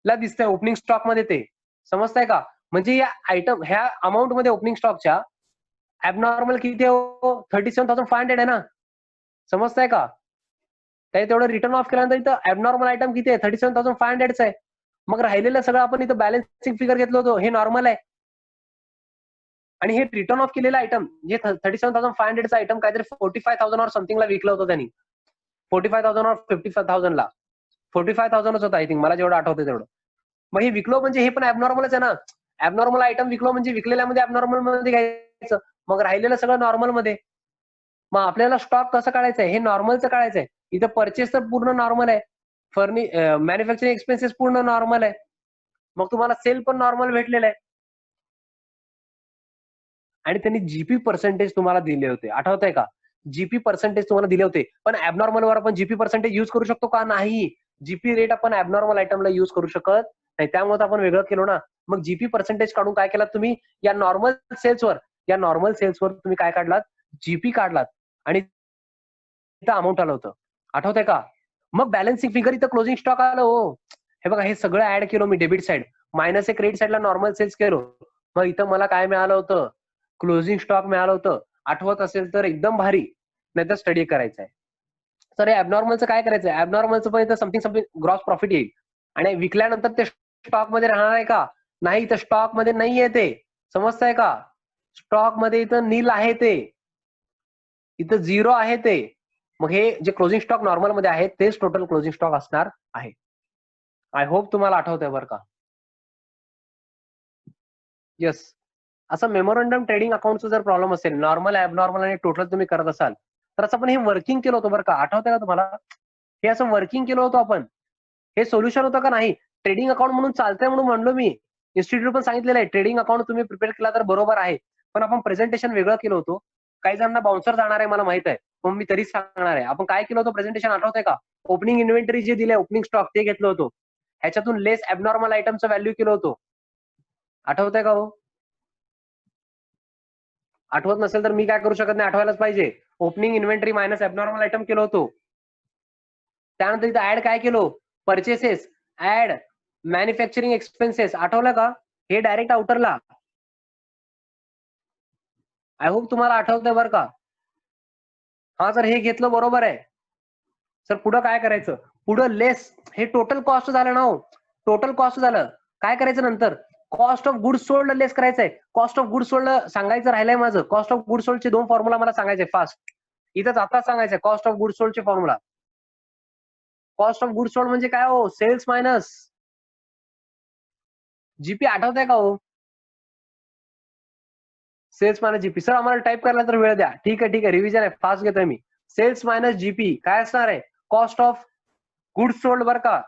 ला दिसतंय ओपनिंग स्टॉक मध्ये ते. समजतंय का? म्हणजे या आयटम, ह्या अमाऊंट मध्ये ओपनिंग स्टॉकच्या ऍबनॉर्मल किती आहे? 37,500 आहे ना. समजतंय का? त्या तेवढं रिटर्न ऑफ केल्यानंतर इथं ऍबनॉर्मल आयटम किती आहे? 37,500 आहे. मग राहिलेलं सगळं आपण इथं बॅलन्सिंग फिगर घेतलं होतं, हे नॉर्मल आहे. आणि हे रिटर्न ऑफ केलेलं आयटम, जे 37,500चं आयटम काहीतरी 45,000 और समथिंगला विकलं होतं त्यांनी. 45,000 और 55,000 ला. 45,000च होतं आय थिंक, मला जेवढं आठवतं तेवढं. मग हे विकलो म्हणजे हे पण ऍबनॉर्मलच आहे ना. ऍबनॉर्मल आयटम विकलो म्हणजे विकलेल्यामध्ये ऍबनॉर्मल मध्ये घ्यायचं, मग राहिलेलं सगळं नॉर्मल मध्ये. मग आपल्याला स्टॉक कसं काढायचंय? हे नॉर्मलचं काढायचंय. इथं परचेस तर पूर्ण नॉर्मल आहे, मॅन्युफॅक्चरिंग एक्सपेन्सेस पूर्ण नॉर्मल आहे, मग तुम्हाला सेल पण नॉर्मल भेटलेलं आहे. आणि त्यांनी जीपी पर्सेंटेज तुम्हाला दिले होते, आठवतंय का? जीपी पर्सेंटेज तुम्हाला दिले होते. पण ऍबनॉर्मल वर आपण जीपी पर्सेंटेज युज करू शकतो का? नाही. जीपी रेट आपण ऍबनॉर्मल आयटमला युज करू शकत नाही, त्यामुळे आपण वेगळं केलो ना. मग जीपी पर्सेंटेज काढून काय केलात तुम्ही? या नॉर्मल सेल्सवर तुम्ही काय काढलात? जीपी काढलात आणि इथं अमाऊंट आलं होतं, आठवतंय का? मग बॅलन्सिंग फिगर इथं क्लोजिंग स्टॉक आलं हो. हे बघा, हे सगळं ऍड केलं मी डेबिट साइड, मायनस क्रेडिट साइडला नॉर्मल सेल्स केलो. मग इथं मला काय मिळालं होतं? क्लोजिंग स्टॉक मिळालं होतं. आठवत असेल तर एकदम भारी, नाहीतर स्टडी करायचा आहे. तर हे ऍबनॉर्मलचं काय करायचं? ऍबनॉर्मलचं पण इथं समथिंग ग्रॉस प्रॉफिट येईल. आणि विकल्यानंतर ते स्टॉक मध्ये राहणार आहे का? नाही, तर स्टॉक मध्ये नाहीये ते. समजतंय का? स्टॉक मध्ये इथं नील आहे ते, इथं झिरो आहे ते. मग हे जे क्लोजिंग स्टॉक नॉर्मल मध्ये आहे तेच टोटल क्लोजिंग स्टॉक असणार आहे. आय होप तुम्हाला आठवतंय बरं का? येस. असं मेमोरंडम ट्रेडिंग अकाउंटचं जर प्रॉब्लेम असेल, नॉर्मल, ऍबनॉर्मल आणि टोटल तुम्ही करत असाल, तर असं आपण हे वर्किंग केलं होतं बरं का? आठवतंय का तुम्हाला? हे असं वर्किंग केलं होतं आपण. हे सोल्युशन होतं का नाही? ट्रेडिंग अकाउंट म्हणून चालतंय म्हणून म्हणलो मी. इन्स्टिट्यूट पण सांगितलेलं आहे, ट्रेडिंग अकाउंट तुम्ही प्रिपेअर केला तर बरोबर आहे. पण आपण प्रेझेंटेशन वेगळं केलं होतं. काही जणांना बाउन्सर जाणार आहे मला माहित आहे, पण मी तरीच सांगणार आहे. आपण काय केलं होतं प्रेझेंटेशन, आठवतंय का? ओपनिंग इन्व्हेंटरी जे दिले, ओपनिंग स्टॉक ते घेतलं होतं. ह्याच्यातून लेस ऍबनॉर्मल आयटमचं व्हॅल्यू केलं होतं. आठवतंय का हो? आठवत नसेल तर मी काय करू शकत नाही, आठवायलाच पाहिजे. Opening inventory minus abnormal item केलो होतो. त्यानंतर इथं ऍड काय केलो, परचेसेस, ऍड मॅन्युफॅक्चरिंग एक्सपेन्सेस, आठवलं का? हे डायरेक्ट आउटरला. आय होप तुम्हाला आठवतंय बरं का. हा सर हे घेतलं बरोबर आहे सर. पुढं काय करायचं, पुढं लेस, हे टोटल कॉस्ट झालं ना हो, टोटल कॉस्ट झालं. काय करायचं नंतर, cost of goods sold less करायचंय. कॉस्ट ऑफ गुड्स सोल्ड सांगायचं राहिलंय माझं. कॉस्ट ऑफ गुड्स सोल्डचे 2 फॉर्म्युला मला सांगायचे फास्ट. इथंच आता सांगायचंय कॉस्ट ऑफ गुड्स सोल्डचे formula. Cost of goods sold म्हणजे काय हो, सेल्स मायनस जीपी. आठवत आहे का हो, सेल्स मायनस जीपी. सर आम्हाला टाईप करायला तर वेळ द्या. ठीक आहे ठीक आहे, रिव्हिजन आहे, फास्ट घेतोय मी. सेल्स मायनस जीपी काय असणार आहे, कॉस्ट ऑफ गुड्स सोल्ड बरं का.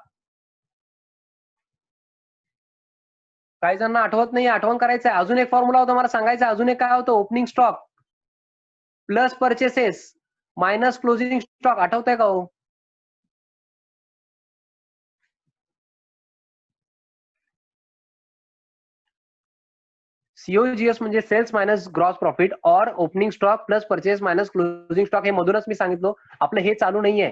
काही जणांना आठवत नाही, आठवण करायचं आहे. अजून एक फॉर्म्युला होता मला सांगायचा, अजून एक काय होतं, opening stock plus purchases minus closing stock. आठवत आहे का हो, सीओजीएस म्हणजे सेल्स मायनस ग्रॉस प्रॉफिट और opening stock plus purchase minus closing stock. हे मधूनच मी सांगितलं आपलं हे चालू नाहीये.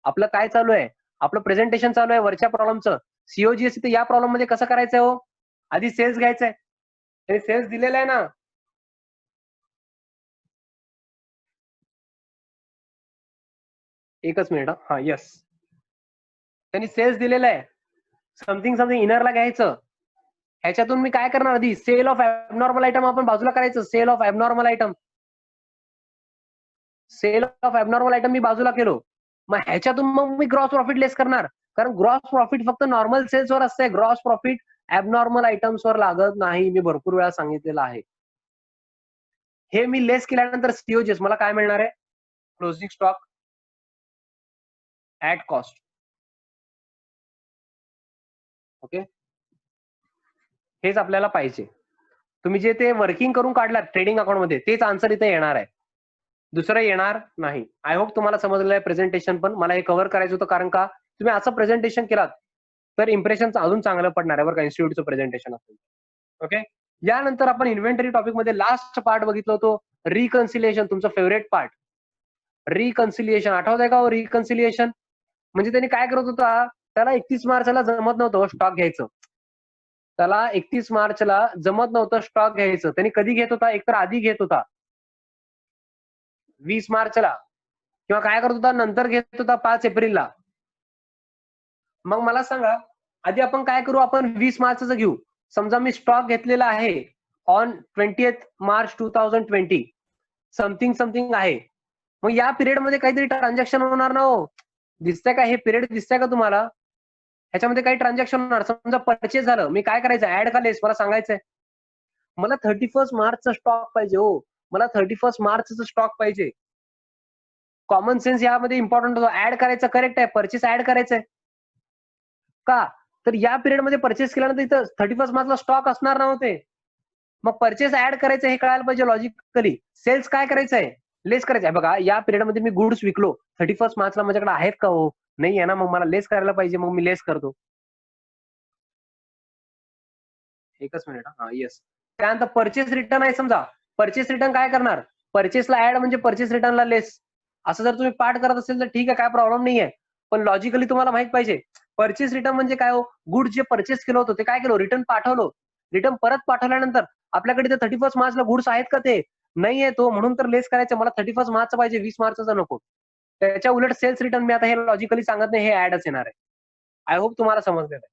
आपलं काय चालू आहे, आपलं प्रेझेंटेशन चालू आहे वरच्या प्रॉब्लेमचं. सीओजीएस इथे या प्रॉब्लेम मध्ये कसं करायचंय हो, आधी सेल्स घ्यायचंय. हे सेल्स दिलेलं आहे ना, एकच मिनिट. हा यस, त्यांनी सेल्स दिलेलं आहे. समथिंग समथिंग इनरला घ्यायचं. ह्याच्यातून मी काय करणार, आधी सेल ऑफ ऍबनॉर्मल आयटम आपण बाजूला करायचं. Sale of abnormal item, sale of abnormal item मी बाजूला केलो. मग ह्याच्यातून मग मी ग्रॉस प्रॉफिट लेस करणार. कारण ग्रॉस प्रॉफिट फक्त नॉर्मल सेल्स वर असते, ग्रॉस प्रॉफिट ऍबनॉर्मल आयटम्स वर लागत नाही. मी भरपूर वेळा सांगितलेलं आहे. हे मी लेस केल्यानंतर सीओजीएस मला काय मिळणार आहे, closing stock at cost. Okay, हेच आपल्याला पाहिजे. तुम्ही जे ते वर्किंग करून काढलात ट्रेडिंग अकाउंटमध्ये, तेच आन्सर इथे येणार आहे, दुसरं येणार नाही. आय होप तुम्हाला समजलेलं आहे प्रेझेंटेशन. पण मला हे कव्हर करायचं होतं, कारण का तुम्ही असं प्रेझेंटेशन केलात तर इम्प्रेशन अजून चांगलं पडणार आहे बरं का, इन्स्टिट्यूटचं प्रेझेंटेशन असेल. ओके, यानंतर आपण इन्व्हेंटरी टॉपिक मध्ये लास्ट पार्ट बघितलं होतो, रिकन्सिलिएशन, तुमचं फेवरेट पार्ट. रिकन्सिलिएशन आठवत आहे का हो, रिकन्सिलिएशन म्हणजे त्यांनी काय करत होता, त्याला 31 मार्चला जमत नव्हतं स्टॉक घ्यायचं. त्याला 31 मार्चला जमत नव्हतं स्टॉक घ्यायचं. त्यांनी कधी घेत होता, एकतर आधी घेत होता 20 मार्चला, किंवा काय करत होता नंतर घेत होता 5 एप्रिलला. मग मला सांगा, आधी आपण काय करू, आपण 20 मार्चचं घेऊ. समजा मी स्टॉक घेतलेला आहे on 20th March 2020, something something आहे. मग या पिरियड मध्ये काहीतरी ट्रान्झॅक्शन होणार ना हो, दिसतंय का, हे पिरियड दिसतंय का तुम्हाला, ह्याच्यामध्ये काही ट्रान्झॅक्शन होणार. समजा परचेस झालं, मी काय करायचं, ऍड का लेस मला सांगायचंय. मला 31 मार्चचा स्टॉक पाहिजे हो, मला 31 मार्चचा स्टॉक पाहिजे. कॉमन सेन्स यामध्ये इम्पॉर्टंट होतो. ऍड करायचं करेक्ट आहे, परचेस ऍड करायचंय का, तर या पिरियड मध्ये परचेस केल्यानंतर इथं 31 मार्चला स्टॉक असणार नव्हते. मग परचेस ऍड करायचं हे कळायला पाहिजे लॉजिकली. सेल्स काय करायचंय, लेस करायचंय. बघा या पिरियड मध्ये मी गुड्स विकलो 31 मार्चला, माझ्याकडे आहेत का हो, नाही आहे ना, मग मला लेस करायला पाहिजे, मग मी लेस करतो. एकच मिनिट. हा येस, त्यानंतर परचेस रिटर्न आहे. समजा परचेस रिटर्न काय करणार, परचेसला ऍड म्हणजे परचेस रिटर्नला लेस. असं जर तुम्ही पाठ करत असेल तर ठीक आहे, काय प्रॉब्लेम नाहीये. पण लॉजिकली तुम्हाला माहित पाहिजे परचेस रिटर्न म्हणजे काय हो, गुड जे परचेस केलं होतं ते काय केलं, रिटर्न पाठवलं. रिटर्न परत पाठवल्यानंतर आपल्याकडे ते 31 मार्चला गुड्स आहेत का, ते नाही आहे तो, म्हणून तर लेस करायचं. मला 31 मार्चचा पाहिजे, 20 मार्चचा नको. त्याच्या उलट सेल्स रिटर्न मी आता हे लॉजिकली सांगत नाही, हे ऍडच येणार आहे. आय होप तुम्हाला समजलेलं आहे.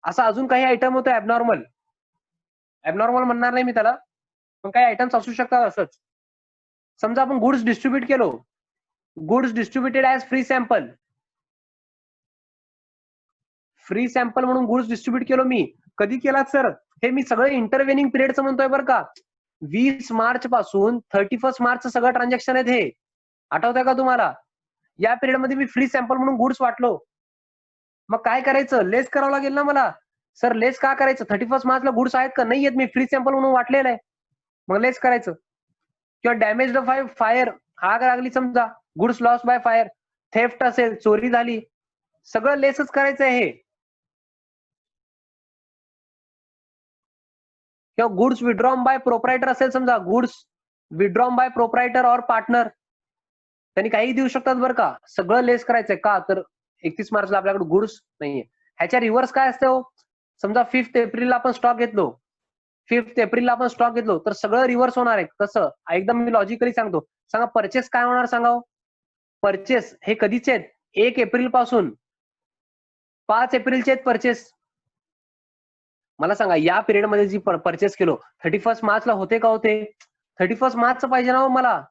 असं अजून काही आयटम होतं ऍबनॉर्मल, ऍबनॉर्मल म्हणणार नाही मी त्याला, पण काही आयटम्स असू शकतात असंच. समजा आपण गुड्स डिस्ट्रीब्युट केलो, goods distributed as free sample, free sample म्हणून गुड्स डिस्ट्रीब्युट केलो मी. कधी केलात सर, हे मी सगळं इंटरव्हेनिंग पिरियडचं म्हणतोय बरं का. 20 मार्च पासून 31 मार्च सगळं ट्रान्झॅक्शन आहेत हे, आठवत आहे का तुम्हाला. या पिरियड मध्ये मी फ्री सॅम्पल म्हणून गुड्स वाटलो. मग काय करायचं, लेस करावं लागेल ना मला. सर लेस का करायचं, 31 मार्चला गुड्स आहेत का, नाही आहेत, मी फ्री सॅम्पल म्हणून वाटलेलं आहे, मग लेस करायचं. किंवा डॅमेज बाय फायर, आग लागली समजा, goods loss by fire, theft असेल, चोरी झाली, सगळं लेसच करायचं आहे हे. किंवा गुड्स विड्रॉन बाय प्रोप्रायटर असेल, समजा गुड्स विड्रॉन बाय प्रोप्रायटर और पार्टनर, त्यांनी काही देऊ शकतात बरं का. सगळं लेस करायचंय का, तर 31 मार्चला आपल्याकडे गुड्स नाहीये. ह्याच्या रिव्हर्स काय असते हो, समजा 5 एप्रिलला आपण स्टॉक घेतलो, 5 एप्रिलला आपण स्टॉक घेतलो, तर सगळं रिव्हर्स होणार आहे. कसं, एकदम मी लॉजिकली सांगतो. सांगा परचेस काय होणार सांगा. परचेस हे कधीचे आहेत, 1 एप्रिल पासून 5 एप्रिलचे आहेत परचेस. मला सांगा या पिरियडमध्ये जी परचेस केलो 31 मार्चला होते का होते? 31 मार्चचं पाहिजे ना हो मला.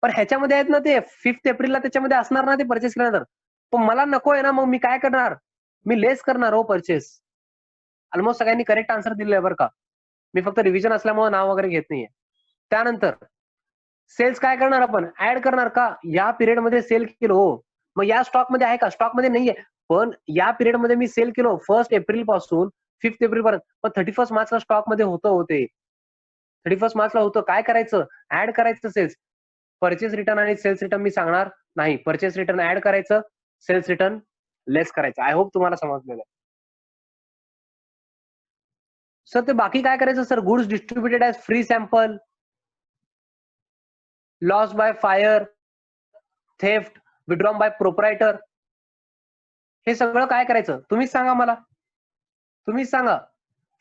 पण ह्याच्यामध्ये आहेत ना ते 5 एप्रिलला त्याच्यामध्ये असणार ना ते परचेस केल्यानंतर. पण मला नको आहे ना, मग मी काय करणार, मी लेस करणार हो परचेस. ऑलमोस्ट सगळ्यांनी करेक्ट आन्सर दिलेलं आहे बरं का. मी फक्त रिव्हिजन असल्यामुळे नाव वगैरे घेत नाहीये. त्यानंतर सेल्स काय करणार आपण, ऍड करणार का, या पिरियडमध्ये सेल केलो हो, मग या स्टॉक मध्ये आहे का, स्टॉक मध्ये नाहीये, पण या पिरियडमध्ये मी सेल केलो 1 एप्रिल पासून 5 एप्रिल पर्यंत, पण 31 मार्चला स्टॉक मध्ये होते. 31 मार्चला होतं, काय करायचं, ऍड करायचं सेल्स. परचेस रिटर्न आणि सेल्स रिटर्न मी सांगणार नाही. परचेस रिटर्न ऍड करायचं, सेल्स रिटर्न लेस करायचं. आय होप तुम्हाला समजलेलं आहे. सर ते बाकी काय करायचं sir, goods distributed as free sample, loss by fire, theft, withdrawn bye proprietor, हे सगळं काय करायचं तुम्हीच सांगा मला. तुम्हीच सांगा.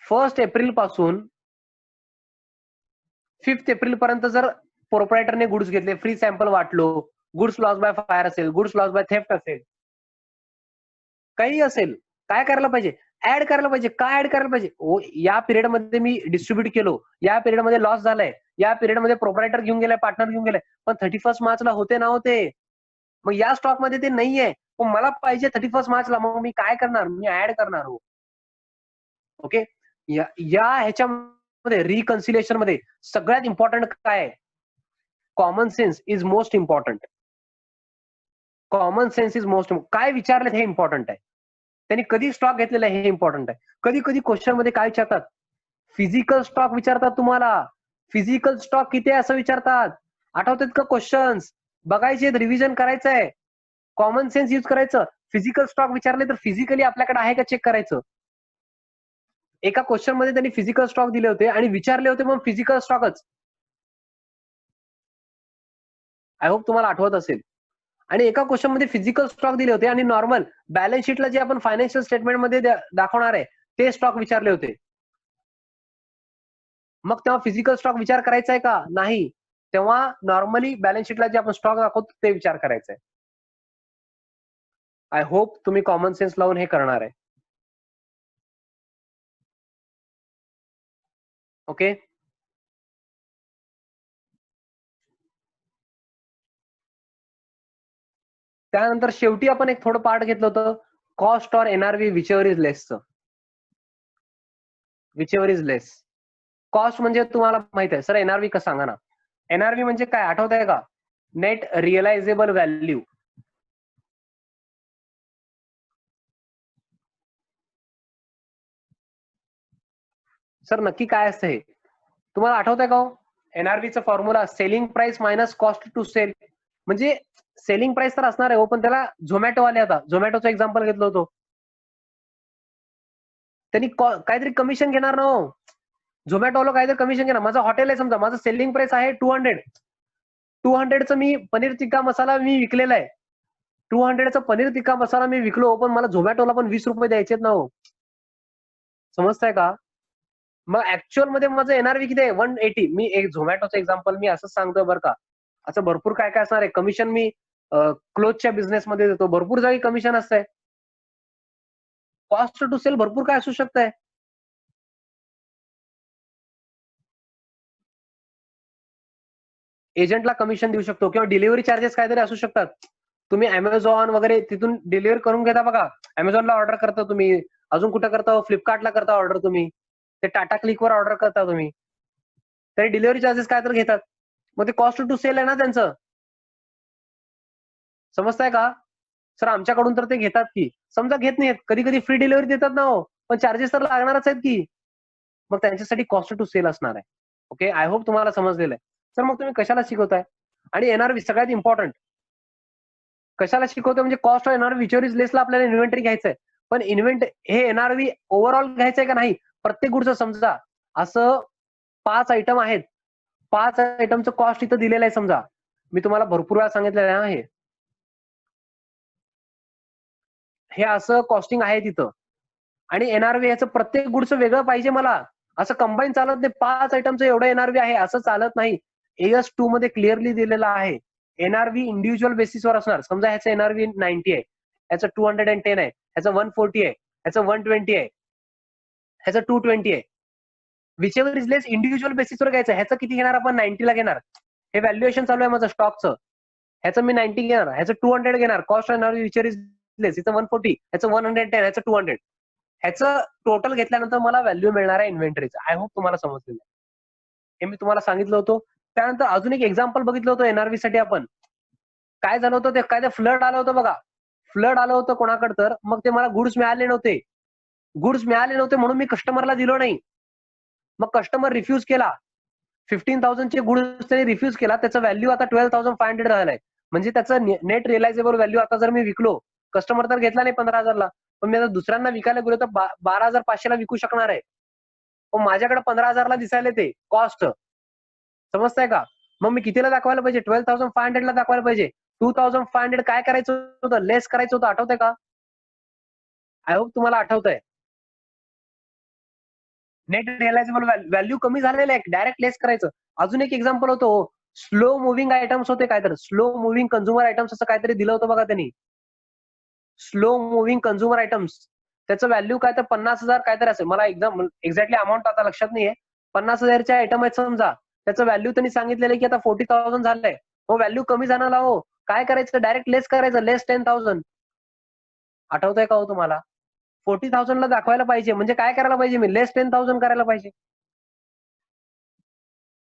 1 एप्रिल पासून 5 एप्रिल पर्यंत जर प्रोप्रायटरने गुड्स घेतले, फ्री सॅम्पल वाटलो, गुड्स लॉस बाय फायर असेल, गुड्स लॉस बाय थेफ्ट असेल, काही असेल, काय करायला पाहिजे, ऍड करायला पाहिजे. काय ऍड करायला पाहिजे, या पिरियड मध्ये मी डिस्ट्रीब्यूट केलो, या पिरियड मध्ये लॉस झालाय, या पिरियड मध्ये प्रोप्रायटर घेऊन गेलाय, पार्टनर घेऊन गेलाय, पण 31 मार्चला होते ना होते, मग या स्टॉक मध्ये ते नाहीये, पण मला पाहिजे 31 मार्चला, मग मी काय करणार, मी ऍड करणार हो. ओके. या ह्याच्यामध्ये रिकन्सिलेशन मध्ये सगळ्यात इम्पॉर्टंट काय आहे, common sense is most important. Common sense is most, काय विचारलेत हे इम्पॉर्टंट आहे. त्यांनी कधी स्टॉक घेतलेला आहे हे इम्पॉर्टंट आहे. कधी कधी क्वेश्चन मध्ये काय विचारतात, फिजिकल स्टॉक विचारतात तुम्हाला, फिजिकल स्टॉक किती आहे असं विचारतात. आठवतात का क्वेश्चन्स, बघायचे, रिव्हिजन करायचंय, कॉमन सेन्स युज करायचं. फिजिकल स्टॉक विचारले तर फिजिकली आपल्याकडे आहे का चेक करायचं. एका क्वेश्चन मध्ये त्यांनी फिजिकल स्टॉक दिले होते आणि विचारले होते मग फिजिकल स्टॉकच. आय होप तुम्हाला आठवत असेल. आणि एका क्वेश्चन मध्ये फिजिकल स्टॉक दिले होते आणि नॉर्मल बॅलन्स शीटला जे आपण फायनान्शियल स्टेटमेंट मध्ये दाखवणार आहे ते स्टॉक विचारले होते. मग तेव्हा फिजिकल स्टॉक विचार करायचा आहे का, नाही. तेव्हा नॉर्मली बॅलन्स शीटला जे आपण स्टॉक दाखवतो ते विचार करायचा आहे. आय होप तुम्ही कॉमन सेन्स लावून हे करणार आहे. ओके. त्यानंतर शेवटी आपण एक थोडं पार्ट घेतलं होतं, cost or NRV whichever is लेसचं. Whichever is less. कॉस्ट म्हणजे तुम्हाला माहित आहे सर, एनआरव्ही कसं सांगा ना. एनआरव्ही म्हणजे काय आठवत आहे का, नेट रिअलायझेबल व्हॅल्यू. सर नक्की काय असतं हे तुम्हाला आठवत आहे का हो. एनआरव्हीचा formula selling price minus cost to sell. म्हणजे सेलिंग प्राइस तर असणार आहे हो, पण त्याला झोमॅटो आले, आता झोमॅटोचं एक्झाम्पल घेतलं होतं, त्यांनी काहीतरी कमिशन घेणार ना हो. झोमॅटोला काहीतरी कमिशन घेणार. माझं हॉटेल आहे समजा, माझं सेलिंग प्राइस आहे 200चं मी पनीर टिक्का मसाला मी विकलेला आहे. 200चा पनीर टिक्का मसाला मी विकलो, पण मला झोमॅटोला पण 20 रुपये द्यायचेत ना हो. समजताय का. मग ऍक्च्युअल मध्ये माझं एनआरव्ही किती आहे, 180. मी एक झोमॅटोचं एक्झाम्पल मी असं सांगतोय बरं का. असं भरपूर काय काय असणार आहे. कमिशन मी क्लोथच्या बिझनेसमध्ये देतो, भरपूर जागी कमिशन असतंय. कॉस्ट टू सेल भरपूर काय असू शकतंय. एजंटला कमिशन देऊ शकतो किंवा डिलिव्हरी चार्जेस काहीतरी असू शकतात. तुम्ही अमेझॉन वगैरे तिथून डिलिव्हर करून घेता बघा. अमेझॉनला ऑर्डर करता तुम्ही, अजून कुठं करता, फ्लिपकार्टला करता ऑर्डर तुम्ही, ते टाटा क्लिकवर ऑर्डर करता तुम्ही, तरी डिलिव्हरी चार्जेस काय तर घेतात. मग ते कॉस्ट टू सेल आहे ना त्यांचं. समजताय का. सर आमच्याकडून तर ते घेतात की, समजा घेत नाहीत, कधी कधी फ्री डिलिव्हरी देतात ना हो, पण चार्जेस तर लागणारच आहेत की. मग त्यांच्यासाठी कॉस्ट टू सेल असणार आहे. ओके. आय होप तुम्हाला समजलेलं आहे. सर मग तुम्ही कशाला शिकवताय. आणि एनआरव्ही सगळ्यात इम्पॉर्टंट कशाला शिकवतोय, म्हणजे cost of NRV which is लेसला आपल्याला इन्व्हेंटरी घ्यायचंय. पण हे एनआरव्ही ओव्हरऑल घ्यायचंय का नाही, प्रत्येक गुडचं समजा असं 5 आयटम आहेत. 5 आयटमचं कॉस्ट इथं दिलेलं आहे समजा. मी तुम्हाला भरपूर वेळा सांगितलेलं आहे हे असं कॉस्टिंग आहे तिथं. आणि एनआरव्ही याचं प्रत्येक गुडचं वेगळं पाहिजे मला. असं कंबाईन चालत नाही. 5 आयटमचं एवढं एनआरव्ही आहे असं चालत नाही. AS2 मध्ये क्लिअरली दिलेलं आहे. एनआरव्ही इंडिव्हिज्युअल बेसिसवर असणार. समजा ह्याचं एनआरव्ही 90 आहे, ह्याचं 210 आहे, ह्याचं 140 आहे, ह्याचं 120 आहे, ह्याचं 220 आहे. Which ever is less individual बेसिसवर घ्यायचं. ह्याचं किती घेणार आपण? 90 ला घेणार. हे व्हॅल्युएशन चालू आहे माझं स्टॉकचं. ह्याचं मी 90 घेणार, ह्याचं 200 घेणार. Cost NRV which ever is लेस. इथं 140, ह्याचं 110, ह्याचं 200. ह्याचं टोटल घेतल्यानंतर मला व्हॅल्यू मिळणार आहे इन्व्हेंटरीचं. आय होप तुम्हाला समजलेलं आहे. हे मी तुम्हाला सांगितलं होतं. त्यानंतर अजून एक एक्झाम्पल बघितलं होतं एनआरव्ही साठी आपण. काय झालं होतं ते, काय ते फ्लड आलं होतं बघा. फ्लड आलं होतं कोणाकडे तर, मग ते मला गुड्स मिळाले नव्हते. गुड्स मिळाले नव्हते म्हणून मी कस्टमरला दिलो नाही. मग कस्टमर रिफ्यूज केला. 15,000 चे गुड्स त्यांनी रिफ्यूज केला. त्याचं व्हॅल्यू आता 12,500 झालंय. म्हणजे त्याचं नेट रिअलायझेबल व्हॅल्यू आता जर मी विकलो, कस्टमर तर घेतला नाही 15,000 ला, पण मी आता दुसऱ्यांना विकायला गेलो तर 12,500 ला विकू शकणार आहे. पण माझ्याकडे 15,000 ला दिसायला ते कॉस्ट. समजताय का? मग मी कितीला दाखवायला पाहिजे? 12,500 ला दाखवायला पाहिजे. 2,500 काय करायचं होतं? लेस करायचं होतं. आठवतंय का? आय होप तुम्हाला आठवतंय. नेट रिअलायझेबल व्हॅल्यू कमी झालेलं आहे, डायरेक्ट लेस करायचं. अजून एक एक्झाम्पल होतं, स्लो मुव्हिंग आयटम्स होते काहीतरी, स्लो मुव्हिंग कन्झ्युमर आयटम्स असं काहीतरी दिलं होतं बघा त्यांनी. स्लो मुव्हिंग कन्झ्युमर आयटम्स, त्याचं व्हॅल्यू काय तर 50,000 काहीतरी असेल. मला एक्झॅक्टली अमाऊंट आता लक्षात नाहीये. 50,000चे आयटम आहेत समजा. त्याचं व्हॅल्यू त्यांनी सांगितलेलं आहे की आता 40,000 झालंय. हो, व्हॅल्यू कमी जाणार हो. काय करायचं? डायरेक्ट लेस करायचं, लेस 10,000. आठवतंय का हो तुम्हाला? 40,000 ला दाखवायला पाहिजे. म्हणजे काय करायला पाहिजे? मी लेस 10,000 करायला पाहिजे.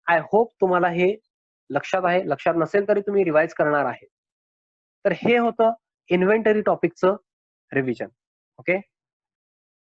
आय होप तुम्हाला हे लक्षात आहे. लक्षात नसेल तरी तुम्ही रिवाइज करणार आहे. तर हे होतं इन्व्हेंटरी टॉपिकचं रिव्हिजन. ओके.